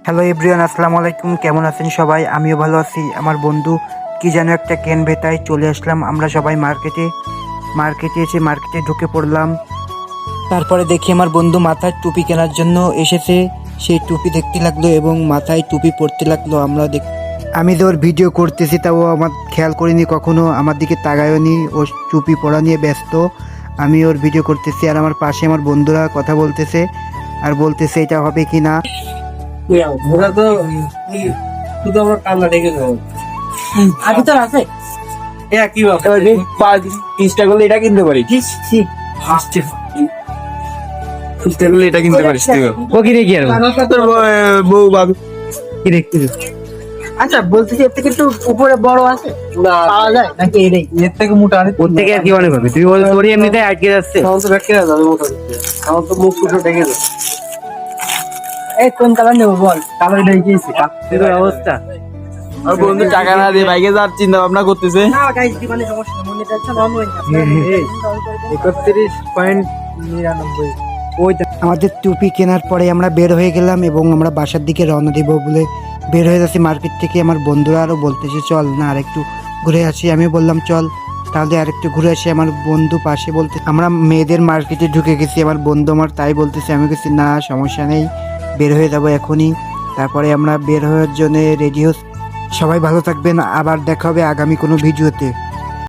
Hello everyone, আসসালামু আলাইকুম। কেমন আছেন সবাই? আমিও ভালো আছি। আমার বন্ধু কি যেন একটা কেনবে, তাই চলে আসলাম আমরা সবাই মার্কেটে ঢুকে পড়লাম। তারপরে দেখি আমার বন্ধু মাথায় টুপি কেনার জন্য এসেছে। সেই টুপি দেখতে লাগলো এবং মাথায় টুপি পরতে লাগলো। আমি যে ওর ভিডিও করতেছি তাও আমার খেয়াল করিনি, কখনো আমার দিকে তাকায়নি। ও টুপি পরা নিয়ে ব্যস্ত, আমি ওর ভিডিও করতেছি আর আমার পাশে আমার বন্ধুরা কথা বলতেছে আর বলতেছে এটা হবে কি না। ঘোরা তো শুধু আমরা কান্না ডেকে যাবো আগে তো আছে কি চেষ্টা করলে এটা কিনতে পারিস। চেষ্টা করলে এটা কিনতে পারিস তুই। ও কি রেখে আর তোর বউ ভাবি কি দেখতে আচ্ছা বলতেছি এর থেকে একটু উপরে বড় আছে পাওয়া যায় নাকি এটাই এর থেকে মোটা আছে। ওর থেকে আর কি মনে করবি? তুই তোরই এমনিতে আটকে যাচ্ছে। আমার তো ব্যাখ্যা যাবে মোটা দিচ্ছে আমার তো মুখ ফুটো ডেকে যাবে এই কোন কালার নেবো বল কালার ডেকেছি তোর অবস্থা আর বন্ধু টাকা না দিয়ে বাইকে যাওয়ার চিন্তা ভাবনা করতেছে। না গাইস দিবানে সমস্যা নেই মনে যাচ্ছে নর্মাল 31.99। আমাদের টুপি কেনার পরে আমরা বের হয়ে গেলাম এবং আমরা বাসার দিকে রওনা দিব বলে বের হয়ে যাচ্ছি মার্কেট থেকে। আমার বন্ধুরা আরও বলতেছে চল না আরেকটু ঘুরে আসি। আমি বললাম চল তাহলে আরেকটু ঘুরে আসি। আমার বন্ধু পাশে বলতে আমরা মেয়েদের মার্কেটে ঢুকে গেছি। আমার বন্ধু আমার তাই বলতেছে, আমি গেছি না সমস্যা নেই, বের হয়ে যাবো এখনই। তারপরে আমরা বের হওয়ার জন্য রেডি হচ্ছি। সবাই ভালো থাকবেন, আবার দেখা হবে আগামী কোনো ভিডিওতে।